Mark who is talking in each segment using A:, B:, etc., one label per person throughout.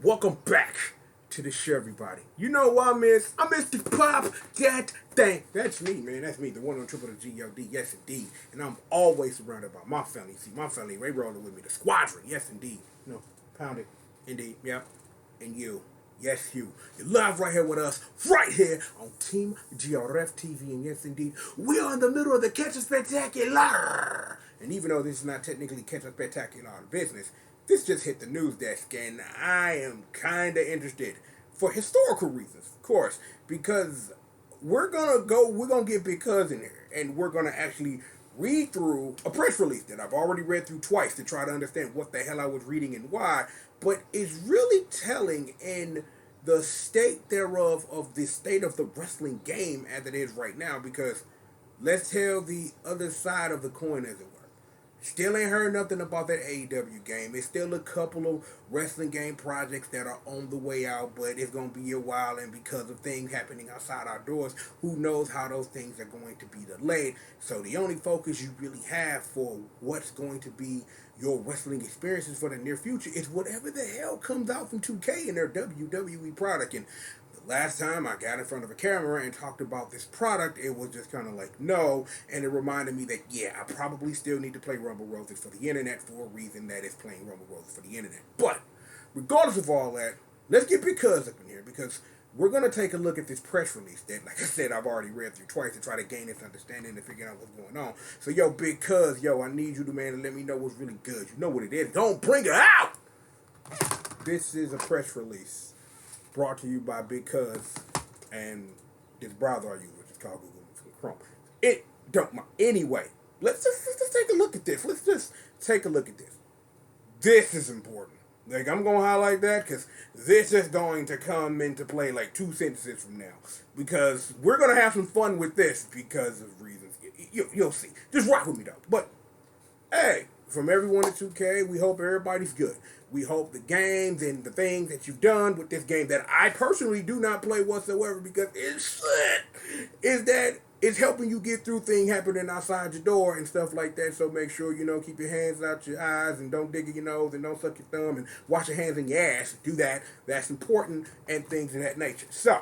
A: Welcome back to the show, everybody. You know what I miss? I miss the pop that thing. That's me, man. That's me, the one on triple the G.O.D. Yes, indeed. And I'm always surrounded by my family. See, my family, they rolling with me. The squadron. Yes, indeed. You know, pound it. Indeed. Yep. And you. Yes, you. You're live right here with us, right here on Team GRF TV. And yes, indeed, we are in the middle of the Catch a Spectacular. And even though this is not technically Catch a Spectacular business, this just hit the news desk, and I am kind of interested for historical reasons, of course, because we're gonna get Big Cuz in here, and we're gonna actually read through a press release that I've already read through twice to try to understand what the hell I was reading and why, but it's really telling in the state thereof of the state of the wrestling game as it is right now, because let's tell the other side of the coin, as it were. Still ain't heard nothing about that AEW game. It's still a couple of wrestling game projects that are on the way out, but it's going to be a while, and because of things happening outside our doors, who knows how those things are going to be delayed. So the only focus you really have for what's going to be your wrestling experiences for the near future is whatever the hell comes out from 2K and their WWE product. And last time I got in front of a camera and talked about this product, it was just kind of like, no. And it reminded me that, yeah, I probably still need to play Rumble Roses for the internet for a reason that is playing Rumble Roses for the internet. But regardless of all that, let's get Big Cuz up in here, because we're going to take a look at this press release that, like I said, I've already read through twice to try to gain this understanding and figure out what's going on. So, yo, Big Cuz, yo, I need you to, man, to let me know what's really good. You know what it is. Don't bring it out! This is a press release brought to you by Big Cuz and this browser I use, which is called Google Chrome. It don't mind. Anyway, let's just take a look at this. Let's just take a look at this. This is important. Like, I'm going to highlight that because this is going to come into play like 2 sentences from now. Because we're going to have some fun with this because of reasons. You'll see. Just rock with me, though. But, hey, from everyone at 2K, we hope everybody's good. We hope the games and the things that you've done with this game that I personally do not play whatsoever because it's shit, is that it's helping you get through things happening outside your door and stuff like that. So make sure, keep your hands out your eyes and don't dig in your nose and don't suck your thumb and wash your hands in your ass. Do that. That's important and things of that nature. So,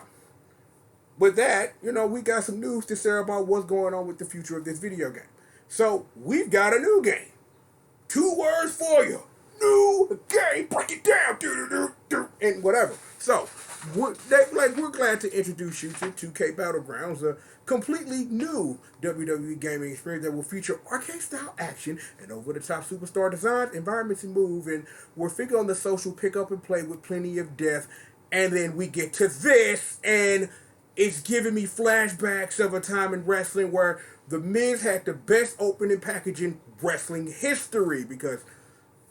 A: with that, we got some news to share about what's going on with the future of this video game. So, we've got a new game. 2 words for you. New game, break it down, and whatever. So, we're glad to introduce you to 2K BattleGrounds, a completely new WWE gaming experience that will feature arcade-style action and over-the-top superstar designs, environments, and move. And we're figuring on the social pick up and play with plenty of death. And then we get to this, and it's giving me flashbacks of a time in wrestling where The Miz had the best opening package in wrestling history, because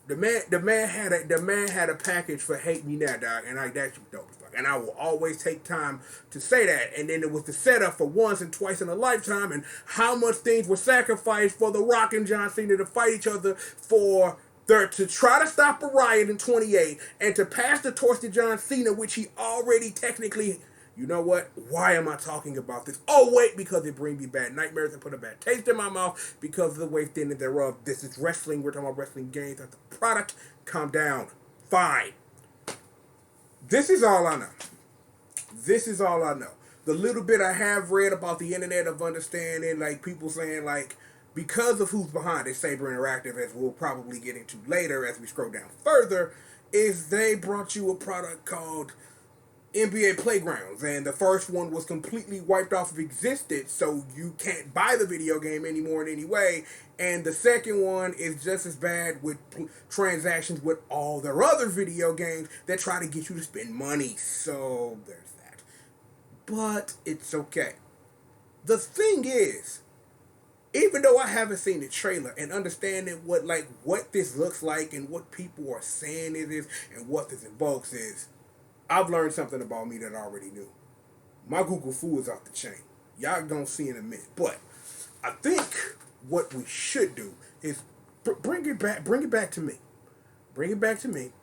A: the man had a package for Hate Me Now, dog, and that's dope as fuck. And I will always take time to say that. And then it was the setup for once and twice in a lifetime, and how much things were sacrificed for The Rock and John Cena to fight each other to try to stop a riot in 28 and to pass the torch to John Cena, which he already technically. You know what? Why am I talking about this? Oh, wait, because it brings me bad nightmares and put a bad taste in my mouth because of the way thin and thereof. This is wrestling. We're talking about wrestling games. That's the product. Calm down. Fine. This is all I know. This is all I know. The little bit I have read about the internet of understanding, like people saying, like, because of who's behind it, Saber Interactive, as we'll probably get into later as we scroll down further, is they brought you a product called NBA Playgrounds, and the first one was completely wiped off of existence, so you can't buy the video game anymore in any way, and the second one is just as bad with transactions with all their other video games that try to get you to spend money, so there's that. But it's okay. The thing is, even though I haven't seen the trailer and understanding what this looks like and what people are saying it is and what this invokes is, I've learned something about me that I already knew. My Google Foo is off the chain. Y'all gonna see in a minute. But I think what we should do is bring it back to me. Bring it back to me.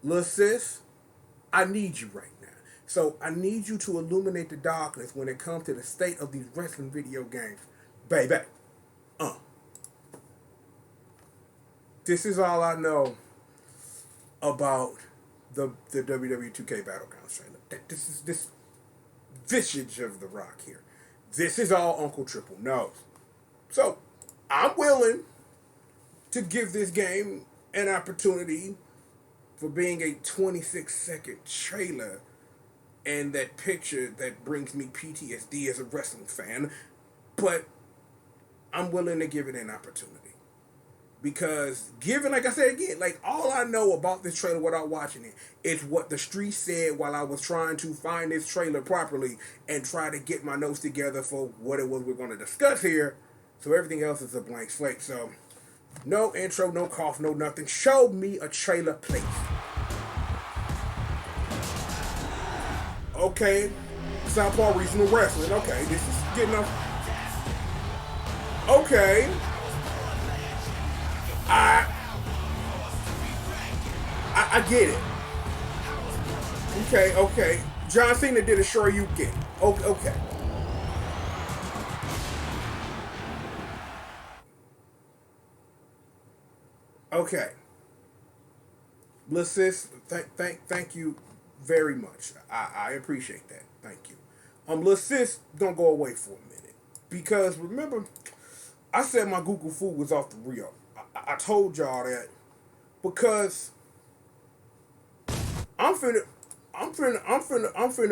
A: Lil' sis, I need you right now. So I need you to illuminate the darkness when it comes to the state of these wrestling video games. Baby. This is all I know about the WWE 2K Battlegrounds trailer. This is this visage of The Rock here. This is all Uncle Triple knows. So I'm willing to give this game an opportunity for being a 26-second trailer and that picture that brings me PTSD as a wrestling fan, but I'm willing to give it an opportunity. Because given, like I said again, like all I know about this trailer without watching it is what the streets said while I was trying to find this trailer properly and try to get my notes together for what it was we're going to discuss here. So everything else is a blank slate. So no intro, no cough, no nothing. Show me a trailer, please. Okay, Southpaw Regional Wrestling. Okay, this is getting up. Okay. I get it. Okay. John Cena did a Shoryuken. Okay. Okay. Sis, thank you very much. I appreciate that. Thank you. Sis, don't go away for a minute. Because remember, I said my Google food was off the reel. I told y'all that because I'm finna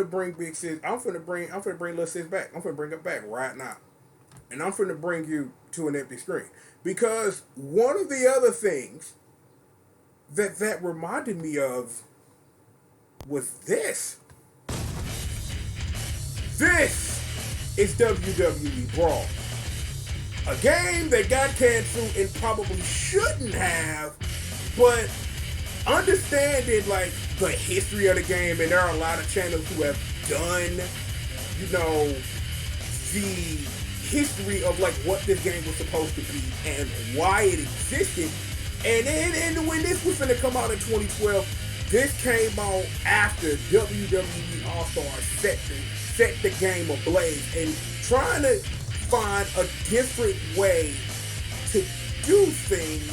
A: bring Big Sis. I'm finna bring Lil Sis back. I'm finna bring her back right now, and I'm finna bring you to an empty screen because one of the other things that reminded me of was this. This is WWE Brawl. A game that got canceled and probably shouldn't have, but understanding like the history of the game, and there are a lot of channels who have done, the history of like what this game was supposed to be and why it existed. And when this was gonna come out in 2012, this came out after WWE All Stars set the game ablaze and trying to find a different way to do things,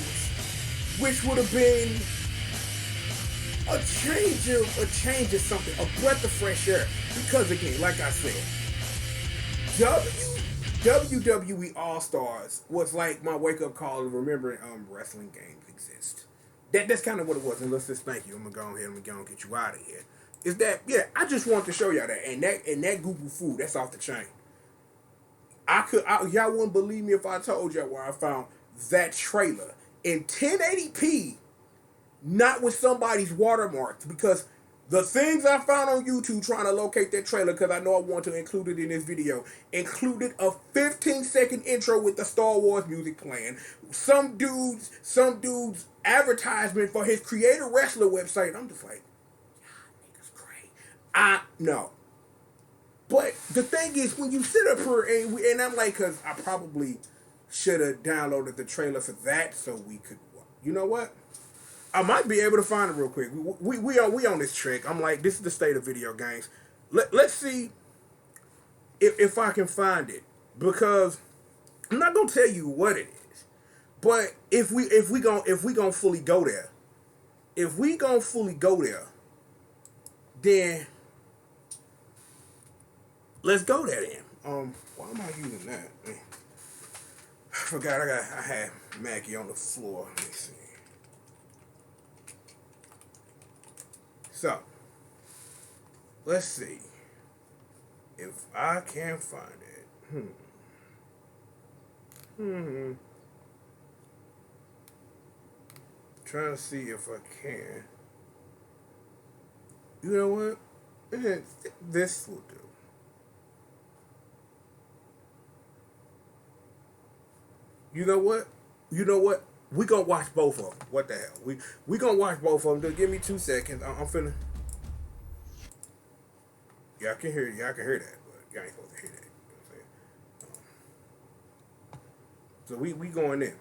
A: which would have been a change of something, a breath of fresh air. Because again, like I said, WWE All Stars was like my wake up call of remembering wrestling games exist. That's kind of what it was. And let's just thank you. I'm gonna go ahead and get you out of here. Is that I just wanted to show y'all that, and that Google food, that's off the chain. Y'all wouldn't believe me if I told y'all where I found that trailer in 1080p, not with somebody's watermark, because the things I found on YouTube trying to locate that trailer, because I know I want to include it in this video, included a 15-second intro with the Star Wars music playing, some dude's advertisement for his Creator Wrestler website. I'm just like, niggas crazy. I know. But the thing is, when you sit up here and I'm like, because I probably should have downloaded the trailer for that so we could, you know what? I might be able to find it real quick. We on this trick. I'm like, this is the state of video games. Let's see if I can find it, because I'm not gonna tell you what it is. But if we gonna fully go there, then let's go there then. Why am I using that? I forgot I had Maggie on the floor. Let me see. So, let's see if I can find it. Trying to see if I can. You know what? This will do. You know what? We gonna watch both of them. What the hell? We gonna watch both of them. Just give me 2 seconds. I'm finna. Y'all can hear that, but y'all ain't supposed to hear that. You know what I'm saying? So we going in.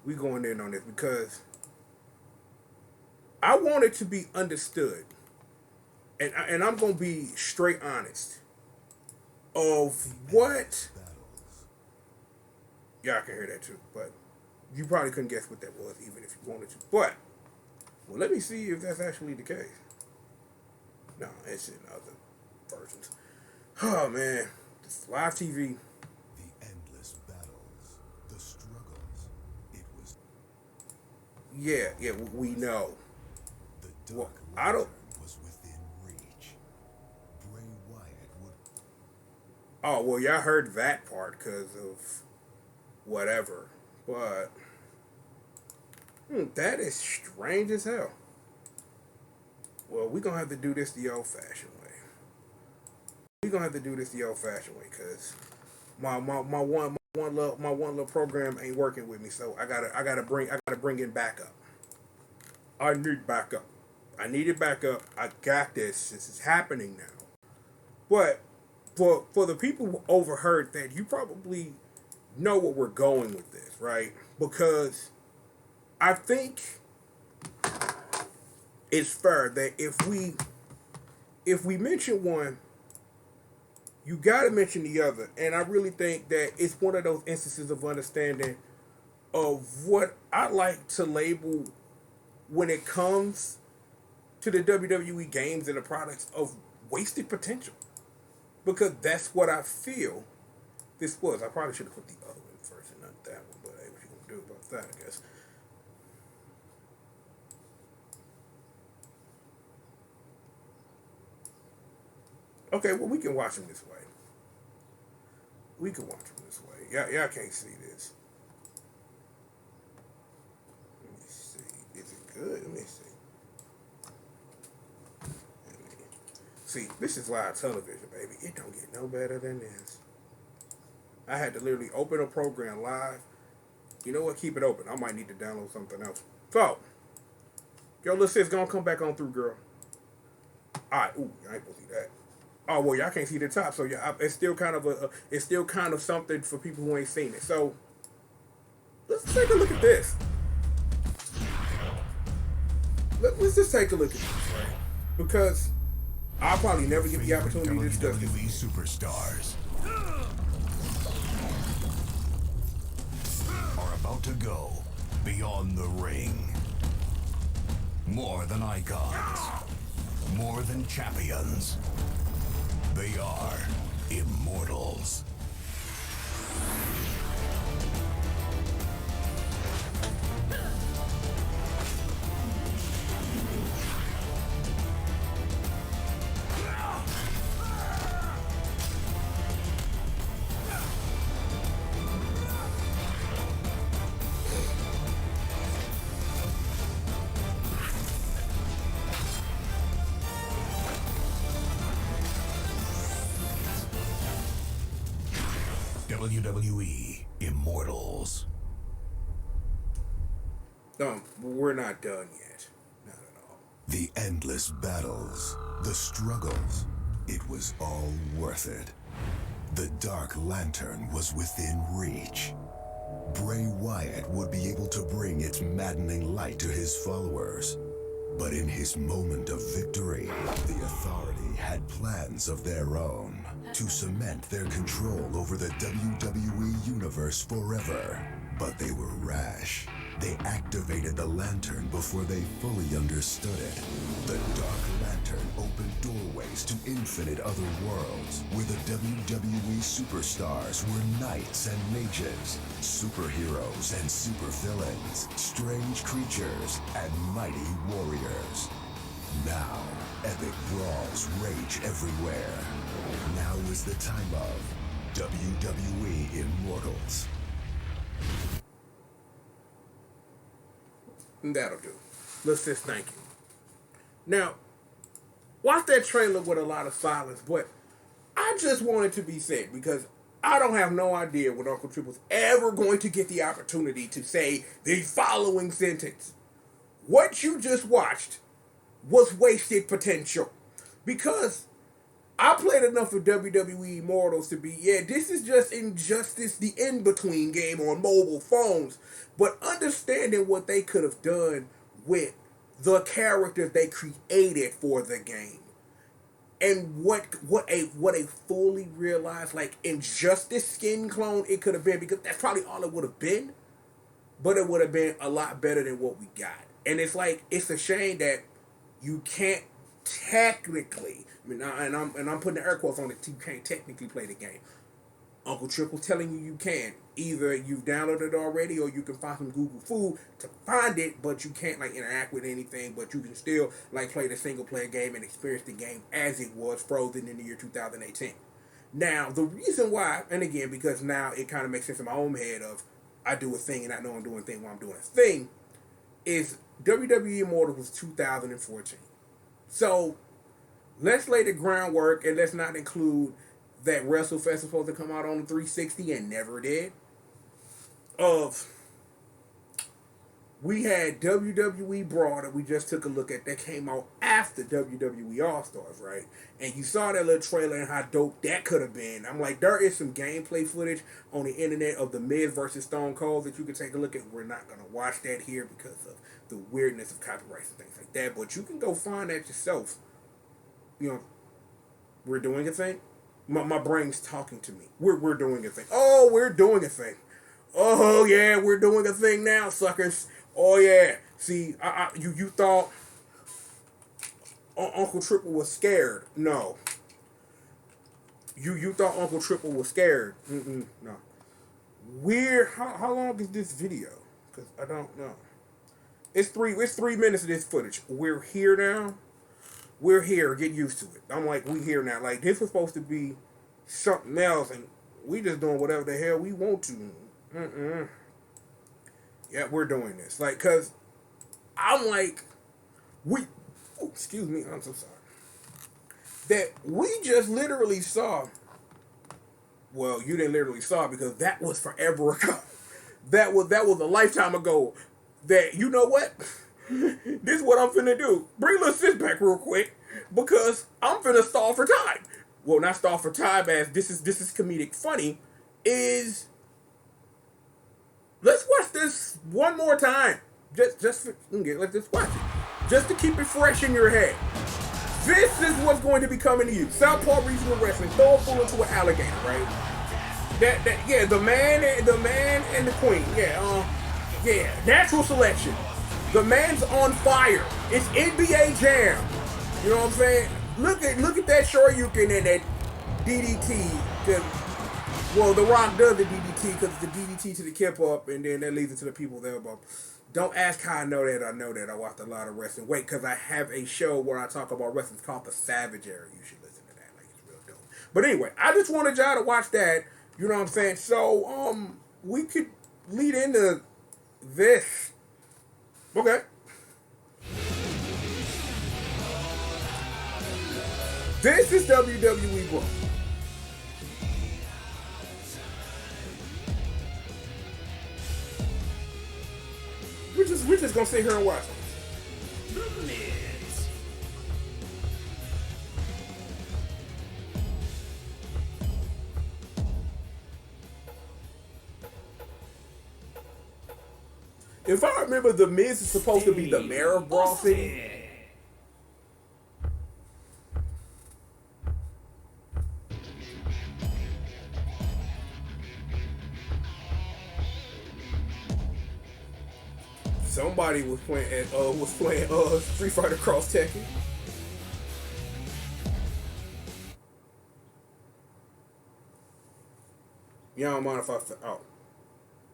A: We going in on this because I want it to be understood, and I'm gonna be straight honest of what. Y'all can hear that too, but you probably couldn't guess what that was, even if you wanted to. But Well, let me see if that's actually the case. No, it's in other versions. Oh man, this live TV.
B: The endless battles, the struggles. It was
A: Yeah, we know.
B: the
A: Well,
B: dark
A: I don't.
B: lantern was within reach. Bray Wyatt would
A: Oh well, y'all heard that part because of whatever, but that is strange as hell. Well, we're gonna have to do this the old-fashioned way. We're gonna have to do this the old-fashioned way because my one little program ain't working with me, so I gotta bring in backup. I need backup. I need it back up. I got this. This is happening now. But for the people who overheard that, you probably know where we're going with this, right? Because I think it's fair that if we mention one, you got to mention the other. And I really think that it's one of those instances of understanding of what I like to label when it comes to the WWE games and the products of wasted potential. Because that's what I feel this was. I probably should have put the other one first and not that one, but hey, what you gonna do about that, I guess. Okay, well, we can watch them this way. We can watch them this way. Y'all can't see this. Let me see. Is it good? Let me see. See, this is live television, baby. It don't get no better than this. I had to literally open a program live. You know what? Keep it open. I might need to download something else. So, yo, little sis, gonna come back on through, girl. All right. Ooh, I ain't supposed to see that. Oh well, y'all can't see the top, so yeah, it's still kind of it's still kind of something for people who ain't seen it. So, let's take a look at this. Let's just take a look at this, right? Because I'll probably never get the opportunity to discuss this.
B: WWE superstars are about to go beyond the ring. More than icons, more than champions. They are immortals. WWE Immortals.
A: No, we're not done yet. Not at all.
B: The endless battles, the struggles, it was all worth it. The Dark Lantern was within reach. Bray Wyatt would be able to bring its maddening light to his followers. But in his moment of victory, the Authority had plans of their own to cement their control over the WWE Universe forever. But they were rash. They activated the lantern before they fully understood it. The Dark Lantern opened doorways to infinite other worlds, where the WWE superstars were knights and mages, superheroes and supervillains, strange creatures and mighty warriors. Now, epic brawls rage everywhere. Now is the time of WWE Immortals.
A: That'll do. Let's just thank you. Now, watch that trailer with a lot of silence, but I just want it to be said because I don't have no idea when Uncle Triple's ever going to get the opportunity to say the following sentence. What you just watched was wasted potential. Because I played enough of WWE Immortals to be, this is just Injustice, the in-between game on mobile phones. But understanding what they could have done with the characters they created for the game. And what a fully realized, like, Injustice skin clone it could have been. Because that's probably all it would have been. But it would have been a lot better than what we got. And it's like, it's a shame that you can't technically, I mean, I'm putting the air quotes on it, you can't technically play the game. Uncle Triple telling you can. Either you've downloaded it already or you can find some Google food to find it, but you can't like interact with anything, but you can still like play the single player game and experience the game as it was frozen in the year 2018. Now, the reason why, and again, because now it kind of makes sense in my own head of I do a thing and I know I'm doing a thing while I'm doing a thing, is WWE Immortal was 2014. So let's lay the groundwork and let's not include that WrestleFest was supposed to come out on the 360 and never did. We had WWE Brawl that we just took a look at that came out after WWE All Stars, right? And you saw that little trailer and how dope that could have been. I'm like, there is some gameplay footage on the internet of the Miz versus Stone Cold that you can take a look at. We're not gonna watch that here because of the weirdness of copyrights and things like that. But you can go find that yourself. You know, we're doing a thing. My brain's talking to me. We're doing a thing. Oh, we're doing a thing. Oh yeah, we're doing a thing now, suckers. Oh yeah. See, you thought Uncle Triple was scared? No. You thought Uncle Triple was scared? No. How long is this video? Because I don't know. It's 3 minutes of this footage. We're here now. We're here. Get used to it. I'm like, we here now. Like, this was supposed to be something else, and we just doing whatever the hell we want to. Yeah, we're doing this. Like, because I'm like, excuse me, I'm so sorry. That we just literally saw, well, you didn't literally saw because that was forever ago. That was a lifetime ago. That, you know what? This is what I'm finna do. Bring little sis back real quick because I'm finna stall for time. Well, not stall for time as this is comedic funny. Is let's watch this one more time. Let's just watch it. Just to keep it fresh in your head. This is what's going to be coming to you. Southpaw Regional Wrestling. Throw a fool into an alligator, right? Yeah, the man and the queen. Yeah, natural selection. The man's on fire. It's NBA Jam. You know what I'm saying? Look at that Shoryuken and that DDT. Well, The Rock does the DDT because it's the DDT to the kip up, and then that leads it to the people there. But don't ask how I know that. I know that I watched a lot of wrestling. Wait, because I have a show where I talk about wrestling. It's called The Savage Era. You should listen to that. Like, it's real dope. But anyway, I just wanted y'all to watch that. You know what I'm saying? So, we could lead into this. Okay. This is WWE Brawl. We're just gonna sit here and watch it. The Miz. If I remember, The Miz is supposed to be the mayor of Brawl City. Somebody was playing Street Fighter Cross Tekken. You don't mind if I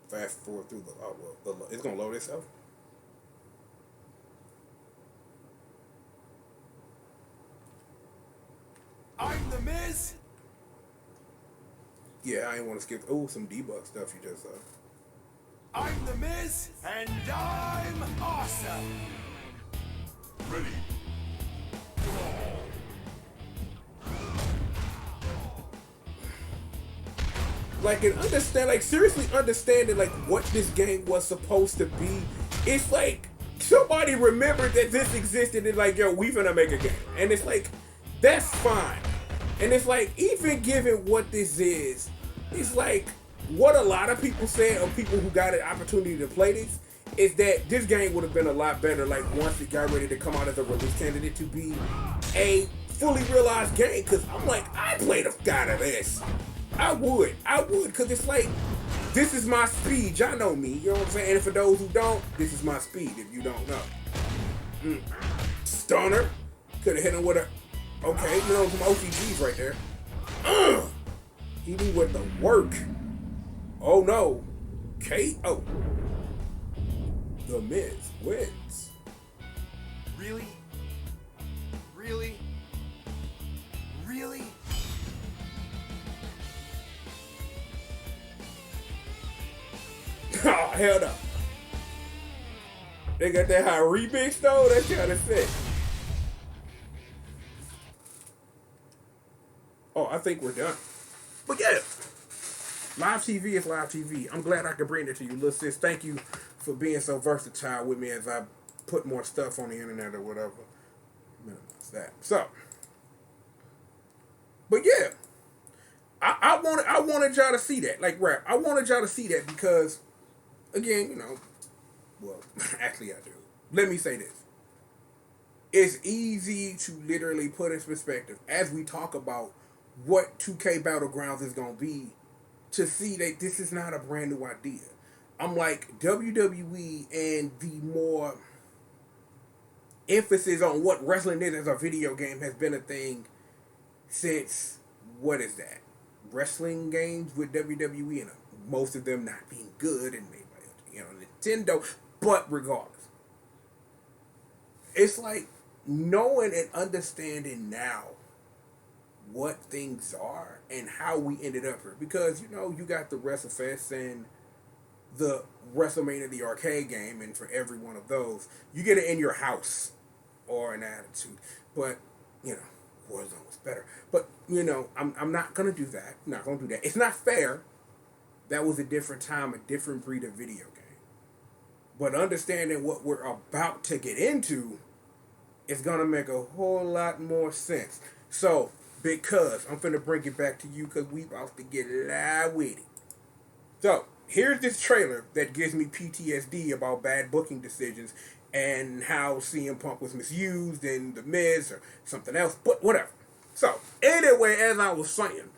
A: fast forward through it's gonna load itself.
C: I'm the Miz.
A: Yeah, I ain't want to skip. Oh, some debug stuff you just saw.
C: I'm the Miz, and I'm awesome.
B: Ready.
A: Seriously understanding like what this game was supposed to be. It's like somebody remembered that this existed and like, yo, we finna make a game. And it's like, that's fine. And it's like, even given what this is, it's like what a lot of people said, or people who got an opportunity to play this, is that this game would have been a lot better like once it got ready to come out as a release candidate to be a fully realized game. Cause I'm like, I played a god of this. I would, cause it's like, this is my speed. Y'all know me, you know what I'm saying? And for those who don't, this is my speed, if you don't know. Stunner. Could have hit him with a... Okay, you know, some OCGs right there. He knew what the work. Oh no. KO. The Miz wins.
C: Really? Really? Really?
A: Oh, hell no. They got that high remix though? That's kind of sick. Oh, I think we're done. But yeah, live TV is live TV. I'm glad I could bring it to you, little sis. Thank you for being so versatile with me as I put more stuff on the internet or whatever. Minimize that. So, but yeah, I wanted y'all to see that. Like, right, I wanted y'all to see that because, again, you know, well, actually I do. Let me say this. It's easy to literally put in perspective as we talk about what 2K BattleGrounds is going to be to see that this is not a brand new idea. I'm like, WWE and the more emphasis on what wrestling is as a video game has been a thing since, what is that? Wrestling games with WWE and most of them not being good and made by, you know, Nintendo, but regardless. It's like knowing and understanding now what things are and how we ended up here. Because, you know, you got the WrestleFest and the WrestleMania, the arcade game, and for every one of those, you get it in your house or an attitude. But, you know, Warzone was better. But, you know, I'm not going to do that. I'm not going to do that. It's not fair. That was a different time, a different breed of video game. But understanding what we're about to get into is going to make a whole lot more sense. So, because I'm finna bring it back to you because we about to get live with it. So, here's this trailer that gives me PTSD about bad booking decisions and how CM Punk was misused and The Miz or something else, but whatever. So, anyway, as I was saying,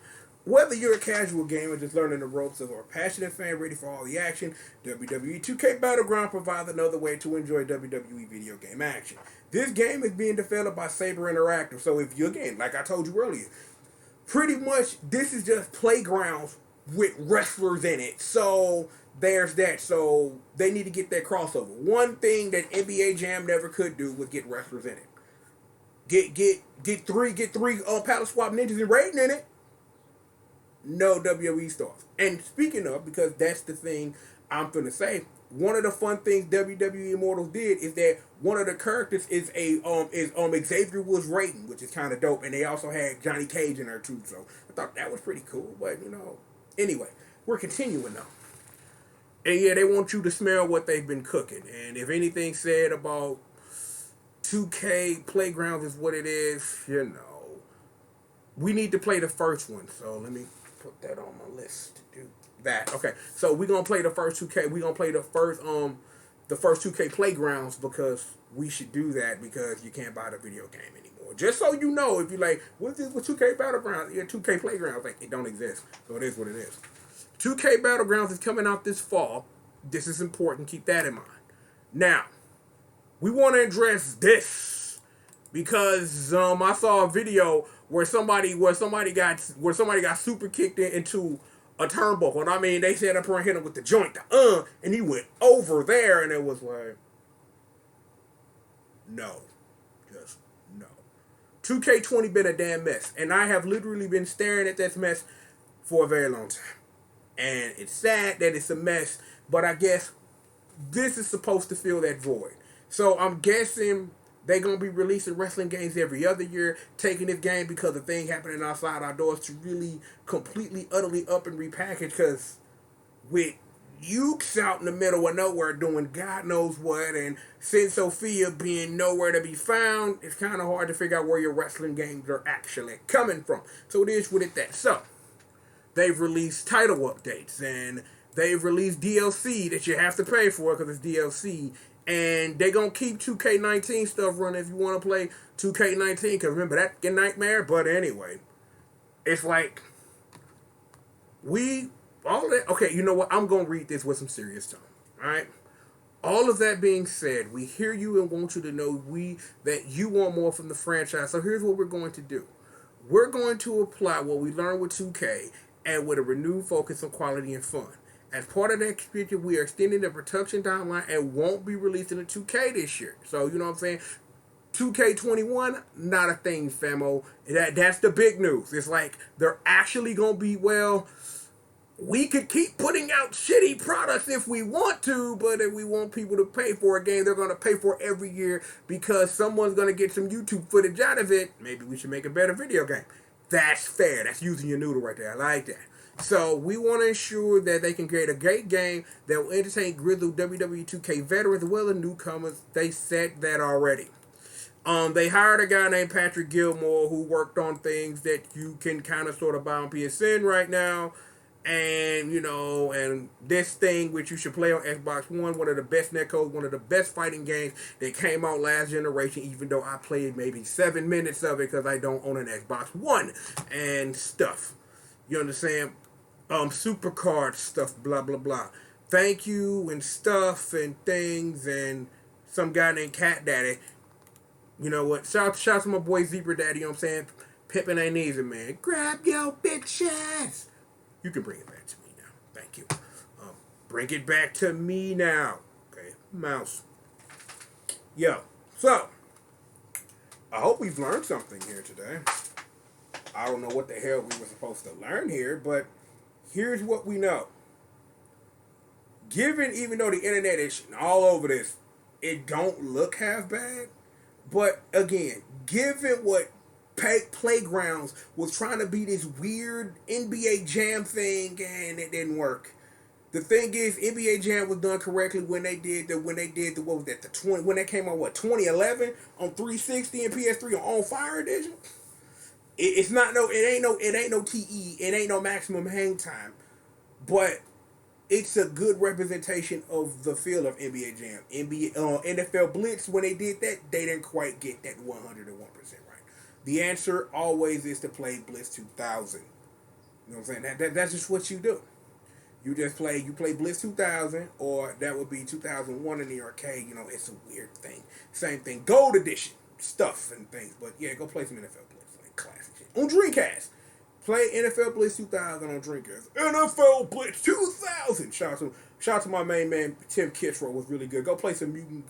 A: whether you're a casual gamer just learning the ropes or a passionate fan ready for all the action, WWE 2K Battleground provides another way to enjoy WWE video game action. This game is being developed by Saber Interactive, so if you, again, like I told you earlier, pretty much this is just playgrounds with wrestlers in it. So there's that. So they need to get that crossover. One thing that NBA Jam never could do was get wrestlers in it. Get three Paddle Swap Ninjas and Raiden in it. No WWE stars. And speaking of, because that's the thing I'm gonna say, one of the fun things WWE Immortals did is that one of the characters is Xavier Woods Raiden, which is kind of dope, and they also had Johnny Cage in there too. So I thought that was pretty cool. But you know, anyway, we're continuing now. And yeah, they want you to smell what they've been cooking. And if anything said about 2K Playgrounds is what it is, you know, we need to play the first one. So let me put that on my list to do that. Okay, so we're gonna play the first 2K. We're gonna play the first 2K Playgrounds because we should do that because you can't buy the video game anymore. Just so you know, if you're like, what's this with 2K Battlegrounds? Yeah, 2K Playgrounds, like, it don't exist. So it is what it is. 2K Battlegrounds is coming out this fall. This is important. Keep that in mind. Now, we want to address this because I saw a video where somebody got super kicked into a turnbuckle. And I mean, they set up and hit him with the joint, and he went over there, and it was like, no, just no. 2K20 been a damn mess, and I have literally been staring at this mess for a very long time. And it's sad that it's a mess, but I guess this is supposed to fill that void. So I'm guessing they're going to be releasing wrestling games every other year, taking this game because of things happening outside our doors to really completely, utterly up and repackage, because with Ukes out in the middle of nowhere doing God knows what, and Sin Sophia being nowhere to be found, it's kind of hard to figure out where your wrestling games are actually coming from. So it is what it is. So they've released title updates, and they've released DLC that you have to pay for because it's DLC. And they're going to keep 2K19 stuff running if you want to play 2K19, because remember, that's a nightmare. But anyway, it's like, all that. Okay, you know what? I'm going to read this with some serious tone. All right? All of that being said, we hear you and want you to know that you want more from the franchise. So here's what we're going to do. We're going to apply what we learned with 2K and with a renewed focus on quality and fun. As part of that expansion, we are extending the production timeline and won't be releasing a 2K this year. So, you know what I'm saying? 2K21, not a thing, famo. That's the big news. It's like they're actually going to be, well, we could keep putting out shitty products if we want to, but if we want people to pay for a game, they're going to pay for every year because someone's going to get some YouTube footage out of it. Maybe we should make a better video game. That's fair. That's using your noodle right there. I like that. So we want to ensure that they can create a great game that will entertain grizzled WWE 2K veterans as well as newcomers. They said that already. They hired a guy named Patrick Gilmore who worked on things that you can kind of sort of buy on PSN right now. And, and this thing, which you should play on Xbox one of the best netcodes, one of the best fighting games that came out last generation, even though I played maybe 7 minutes of it because I don't own an Xbox One and stuff. You understand? Supercard stuff, blah, blah, blah. Thank you and stuff and things and some guy named Cat Daddy. You know what? Shout out to my boy Zebra Daddy, you know what I'm saying? Pimpin' ain't easy, man. Grab your bitches. You can bring it back to me now. Thank you. Bring it back to me now. Okay, mouse. Yo, so, I hope we've learned something here today. I don't know what the hell we were supposed to learn here, but here's what we know. Even though the internet is all over this, it don't look half bad. But again, given what Playgrounds was trying to be this weird NBA Jam thing and it didn't work. The thing is, NBA Jam was done correctly when they did the what was that, the 20 when that came out, 2011 on 360 and PS3 on Fire Edition. It ain't no TE, it ain't no maximum hang time, but it's a good representation of the feel of NBA Jam. NFL Blitz, when they did that, they didn't quite get that 101% right. The answer always is to play Blitz 2000. You know what I'm saying? That's just what you do. You play Blitz 2000, or that would be 2001 in the arcade. It's a weird thing. Same thing. Gold Edition stuff and things. But yeah, go play some NFL Blitz, like classic shit. On Dreamcast. Play NFL Blitz 2000 on Dreamcast. NFL Blitz 2000. Shout out to my main man Tim Kitzrow, was really good. Go play some Mutant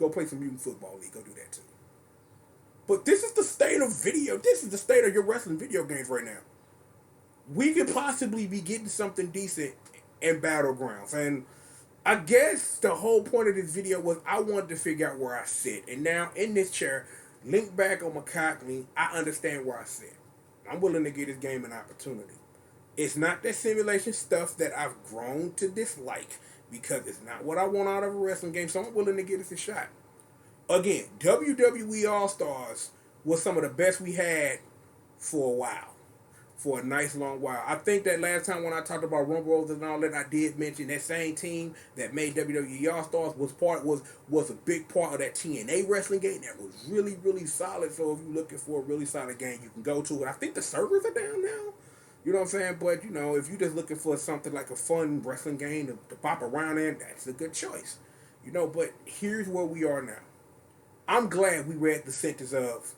A: Football League. Go do that too. But this is the state of video. This is the state of your wrestling video games right now. We could possibly be getting something decent in BattleGrounds, and I guess the whole point of this video was I wanted to figure out where I sit. And now in this chair, linked back on my cockney, I understand where I sit. I'm willing to give this game an opportunity. It's not that simulation stuff that I've grown to dislike because it's not what I want out of a wrestling game, so I'm willing to give this a shot. Again, WWE All-Stars was some of the best we had for a while. For a nice long while. I think that last time when I talked about Rumble and all that, I did mention that same team that made WWE All-Stars was a big part of that TNA wrestling game that was really, really solid. So if you're looking for a really solid game, you can go to it. I think the servers are down now. You know what I'm saying? But, if you're just looking for something like a fun wrestling game to pop around in, that's a good choice. But here's where we are now. I'm glad we read the sentence of,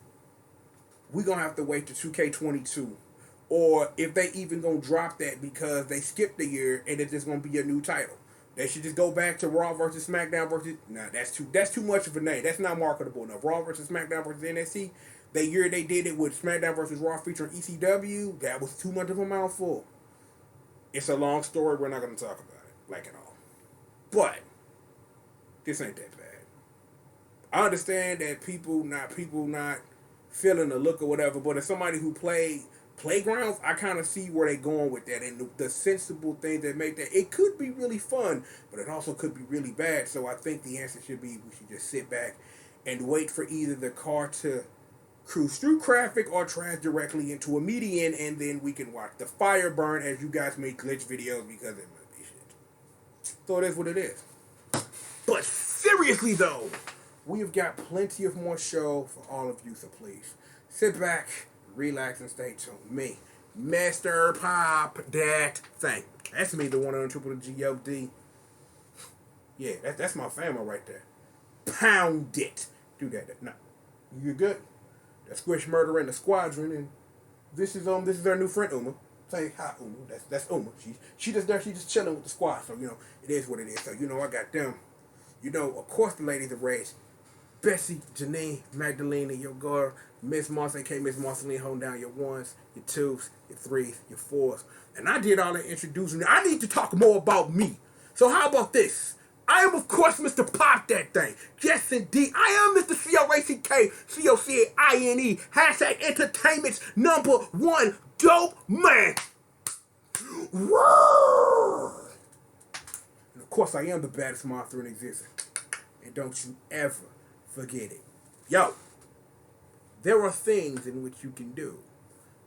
A: we're going to have to wait to 2K22. Or if they even gonna drop that because they skipped a year and it's just gonna be a new title. They should just go back to Raw versus SmackDown versus. Nah, that's too much of a name. That's not marketable enough. Raw versus SmackDown versus NXT. The year they did it with SmackDown versus Raw featuring ECW, that was too much of a mouthful. It's a long story. We're not gonna talk about it like at all. But this ain't that bad. I understand that people not feeling the look or whatever. But as somebody who played Playgrounds, I kind of see where they're going with that, and the sensible things that make that. It could be really fun, but it also could be really bad. So I think the answer should be we should just sit back and wait for either the car to cruise through traffic or crash directly into a median, and then we can watch the fire burn as you guys make glitch videos because it might be shit. So it is what it is. But seriously though, we have got plenty of more show for all of you, so please sit back, relax, and stay tuned. Me, Mr. Pop that thing. That's me, the one on triple G.O.D. Yeah, that's my family right there. Pound it. Do that. No, you good? That's Squish Murder and the Squadron, and this is our new friend Uma. Say hi, Uma. That's Uma. She just there. She just chilling with the squad. So it is what it is. So I got them. Of course the ladies of rage. Bessie, Janine, Magdalena, your girl, Miss Moss, aka Miss Marceline, holding down your ones, your twos, your threes, your fours. And I did all that introducing. I need to talk more about me. So how about this? I am, of course, Mr. Pop That Thing. Yes, indeed. I am Mr. C-O-A-C-K, C-O-C-A-I-N-E, hashtag entertainment's #1 dope man. Woo! And of course, I am the baddest monster in existence. And don't you ever forget it. Yo, there are things in which you can do.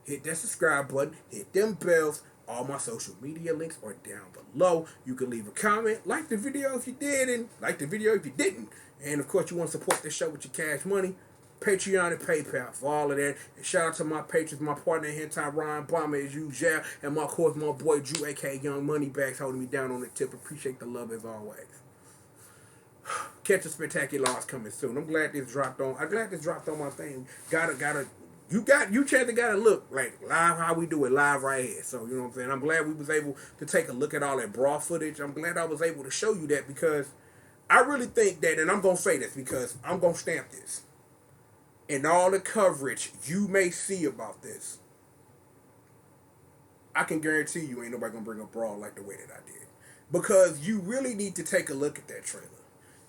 A: Hit that subscribe button, hit them bells. All my social media links are down below. You can leave a comment, like the video if you did, and like the video if you didn't. And of course, you want to support this show with your cash money, Patreon and PayPal for all of that. And shout out to my patrons, my partner in hentai, Ryan Bomber, as usual, and of course my boy Drew, aka Young Moneybags, holding me down on the tip. Appreciate the love as always. Catch a Spectacular is coming soon. I'm glad this dropped on my thing. You chance to gotta look like live how we do it live right here. So you know what I'm saying? I'm glad we was able to take a look at all that raw footage. I'm glad I was able to show you that because I really think that, and I'm gonna say this because I'm gonna stamp this. In all the coverage you may see about this, I can guarantee you ain't nobody gonna bring up Brawl like the way that I did. Because you really need to take a look at that trailer.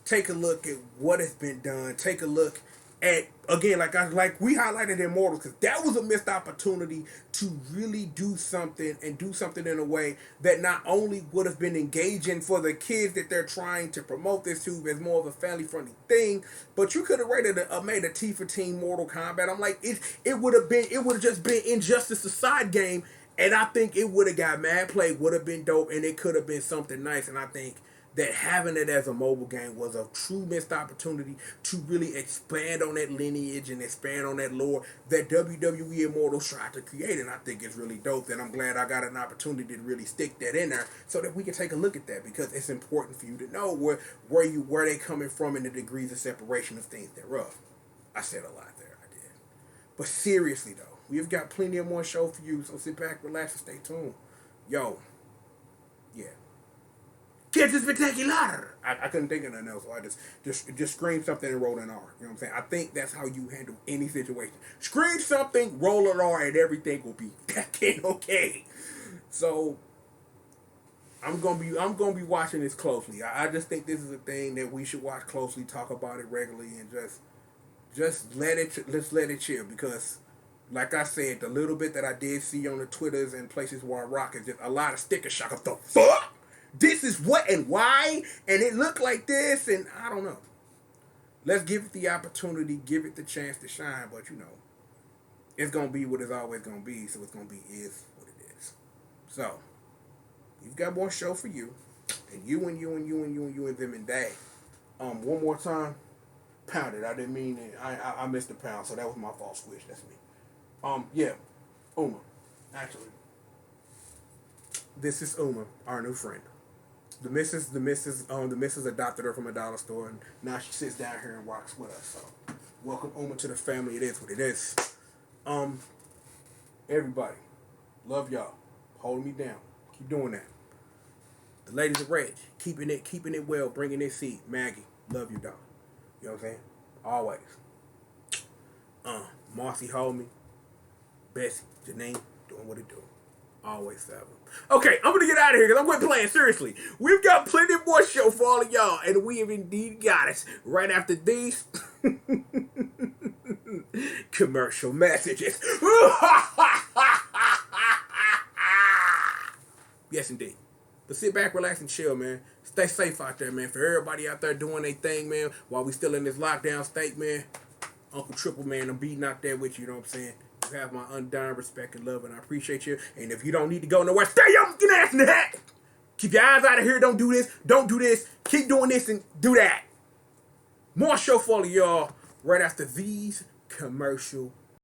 A: Take a look at what has been done. Take a look at, again, like we highlighted Immortals, because that was a missed opportunity to really do something in a way that not only would have been engaging for the kids that they're trying to promote this to as more of a family-friendly thing, but you could have made a T for Teen Mortal Kombat. I'm like, it would have just been Injustice, a side game, and I think it would have got mad play, would have been dope, and it could have been something nice, and I think that having it as a mobile game was a true missed opportunity to really expand on that lineage and expand on that lore that WWE Immortals tried to create, and I think it's really dope, and I'm glad I got an opportunity to really stick that in there so that we can take a look at that, because it's important for you to know where they coming from and the degrees of separation of things thereof. I said a lot there, I did. But seriously though, we've got plenty of more show for you, so sit back, relax, and stay tuned. Yo, yeah. Catch a Spectacular! I couldn't think of nothing else, so I just screamed something and rolled an R. You know what I'm saying? I think that's how you handle any situation. Scream something, roll an R, and everything will be fucking okay. So I'm gonna be watching this closely. I just think this is a thing that we should watch closely, talk about it regularly, and just let it chill, because like I said, the little bit that I did see on the Twitters and places where I rock is just a lot of sticker shock of the fuck. This is what and why, and it looked like this, and I don't know. Let's give it the opportunity, give it the chance to shine, but it's gonna be what it's always gonna be, so it's gonna be is what it is. So, you've got more show for you, and you and them and they. One more time, pound it. I didn't mean it. I missed the pound, so that was my fault, Squish. That's me. Yeah, Uma. Actually, this is Uma, our new friend. The missus adopted her from a dollar store, and now she sits down here and rocks with us. So, welcome Uma to the family. It is what it is. Everybody, love y'all. Hold me down. Keep doing that. The ladies of rage, keeping it well, bringing it seed. Maggie, love you, dog. You know what I'm saying? Always. Marcy, hold me. Bessie, Janine, doing what it do. Always 7. Okay, I'm gonna get out of here because I'm quit playing. Seriously, we've got plenty more show for all of y'all, and we have indeed got it right after these commercial messages. Yes, indeed. But sit back, relax, and chill, man. Stay safe out there, man. For everybody out there doing their thing, man, while we still in this lockdown state, man. Uncle Triple, man, I'm beating out there with you, you know what I'm saying? You have my undying respect and love, and I appreciate you. And if you don't need to go nowhere, stay your fucking ass in the hat. Keep your eyes out of here. Don't do this. Don't do this. Keep doing this and do that. More show for all of y'all right after these commercial